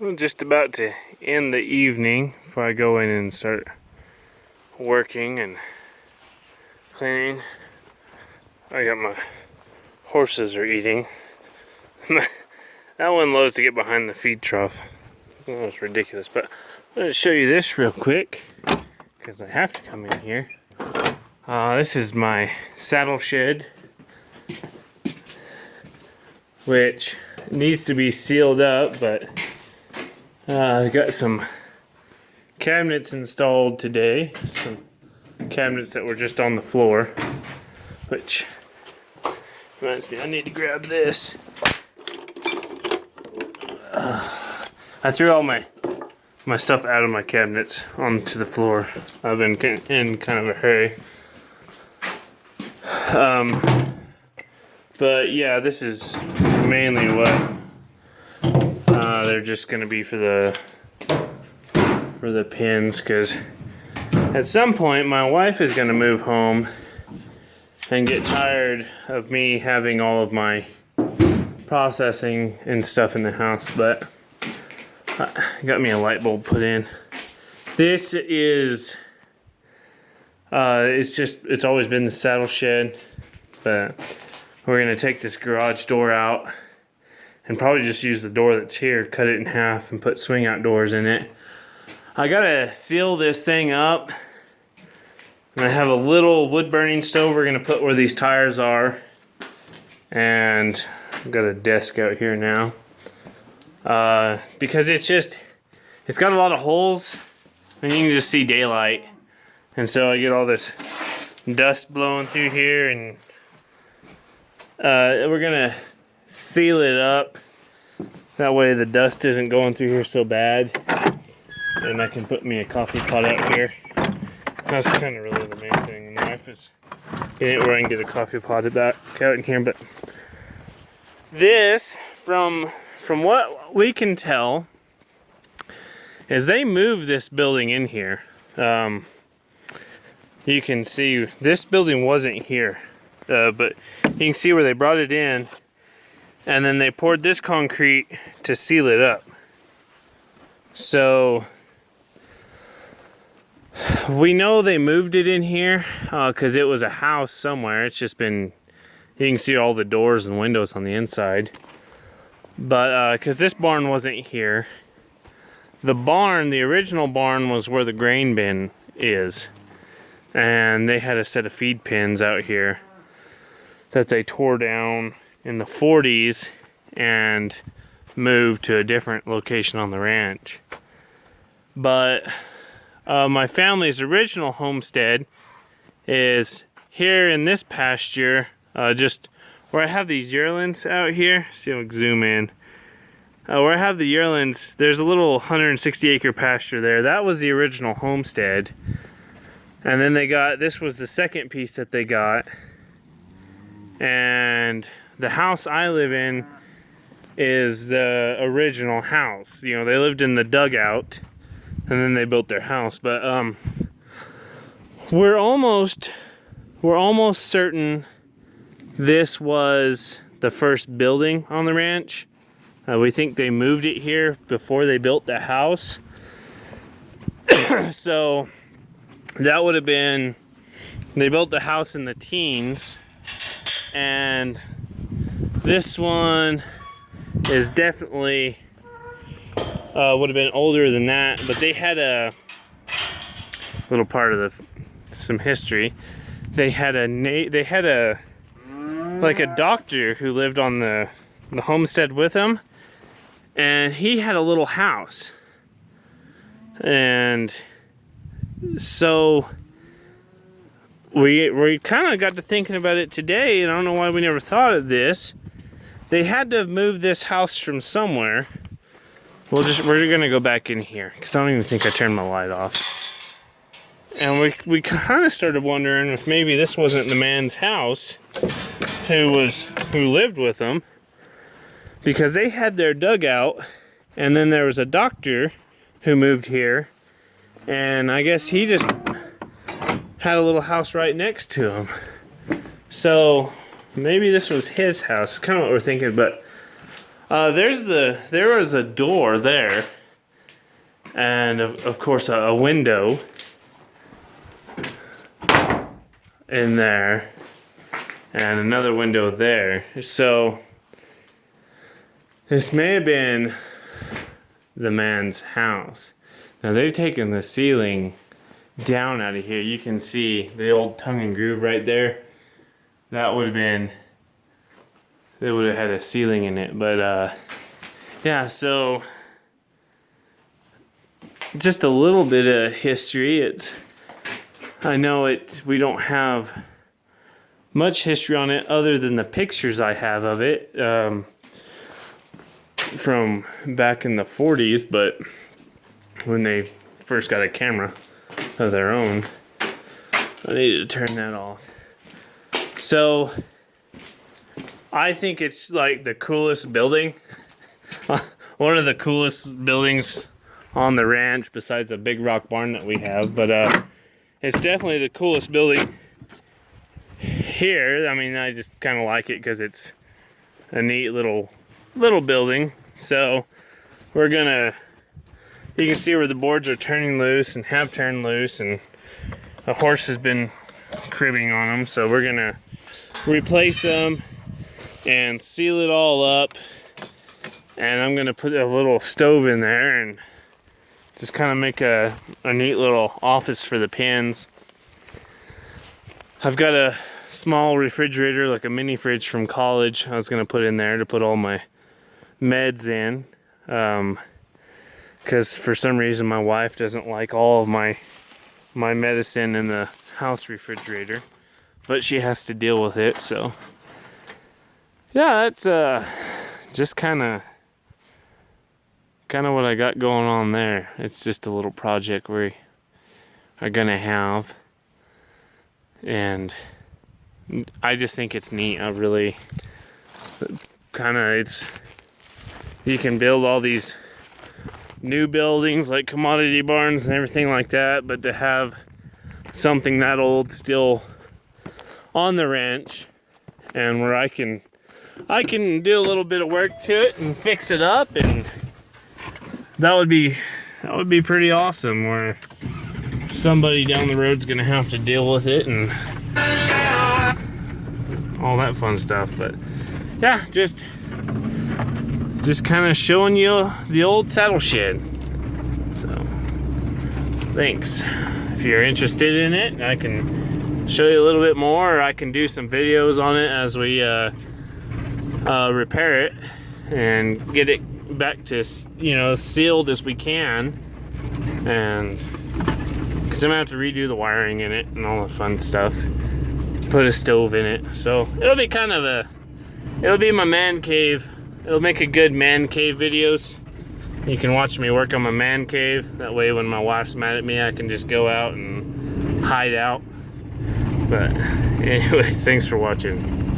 I'm just about to end the evening before I go in and start working and cleaning. I got my horses are eating. That one loves to get behind the feed trough. That was ridiculous, but I'm going to show you this real quick because I have to come in here. This is my saddle shed, which needs to be sealed up, but I got some cabinets installed today. Some cabinets that were just on the floor, which reminds me I need to grab this. I threw all my stuff out of my cabinets onto the floor. I've been in kind of a hurry. But yeah, this is mainly what they're just gonna be for the pins, because at some point my wife is gonna move home and get tired of me having all of my processing and stuff in the house. But got me a light bulb put in. This is it's always been the saddle shed, but we're gonna take this garage door out and probably just use the door that's here, cut it in half, and put swing out doors in it. I gotta seal this thing up, and I have a little wood burning stove we're gonna put where these tires are, and I've got a desk out here now, because it's got a lot of holes and you can just see daylight, and so I get all this dust blowing through here, and we're gonna seal it up. That way the dust isn't going through here so bad. And I can put me a coffee pot out here. That's kind of really the main thing. My wife is getting it where I can get a coffee pot back out in here. But this, from what we can tell, is they moved this building in here. You can see this building wasn't here. But you can see where they brought it in, and then they poured this concrete to seal it up. So we know they moved it in here because it was a house somewhere. It's just been, you can see all the doors and windows on the inside. But because this barn wasn't here, the original barn was where the grain bin is, and they had a set of feed pins out here that they tore down in the 40s and moved to a different location on the ranch. But my family's original homestead is here in this pasture, just where I have these yearlings out here. See if I can zoom in. Where I have the yearlings, there's a little 160 acre pasture there. That was the original homestead. And then this was the second piece that they got. And the house I live in is the original house. You know, they lived in the dugout and then they built their house. But we're almost certain this was the first building on the ranch. We think they moved it here before they built the house. So that would have been, they built the house in the teens. And this one is definitely would have been older than that, but they had a little part of some history. They had like a doctor who lived on the homestead with them, and he had a little house. And so we kind of got to thinking about it today, and I don't know why we never thought of this. They had to have moved this house from somewhere. We're gonna go back in here because I don't even think I turned my light off. And we kind of started wondering if maybe this wasn't the man's house who lived with them, because they had their dugout, and then there was a doctor who moved here, and I guess he just had a little house right next to him. So maybe this was his house, kind of what we're thinking. But There was a door there, and of course a window in there, and another window there. So this may have been the man's house. Now they've taken the ceiling down out of here. You can see the old tongue and groove right there. That would have been, they would have had a ceiling in it. But yeah, so just a little bit of history. I know we don't have much history on it other than the pictures I have of it from back in the 40s, but when they first got a camera of their own. I needed to turn that off. So I think it's like the coolest building. One of the coolest buildings on the ranch besides a big rock barn that we have, but it's definitely the coolest building here. I mean, I just kind of like it because it's a neat little building. So we're gonna, you can see where the boards are turning loose and have turned loose, and the horse has been cribbing on them. So we're gonna replace them and seal it all up, and I'm gonna put a little stove in there and just kind of make a neat little office for the pens. I've got a small refrigerator, like a mini fridge from college, I was gonna put in there to put all my meds in, because for some reason my wife doesn't like all of my medicine in the house refrigerator, but she has to deal with it. So yeah, that's just kind of what I got going on there. It's just a little project we are gonna have, and I just think it's neat. I really you can build all these new buildings like commodity barns and everything like that, but to have something that old still on the ranch, and where I can do a little bit of work to it and fix it up, and that would be pretty awesome, where somebody down the road's gonna have to deal with it and all that fun stuff. But yeah, just kind of showing you the old saddle shed. So thanks. If you're interested in it, I can show you a little bit more, or I can do some videos on it as we repair it and get it back to, you know, sealed as we can, and because I'm gonna have to redo the wiring in it and all the fun stuff, put a stove in it. So it'll be kind of it'll be my man cave. It'll make a good man cave videos. You can watch me work on my man cave. That way when my wife's mad at me, I can just go out and hide out. But anyways, thanks for watching.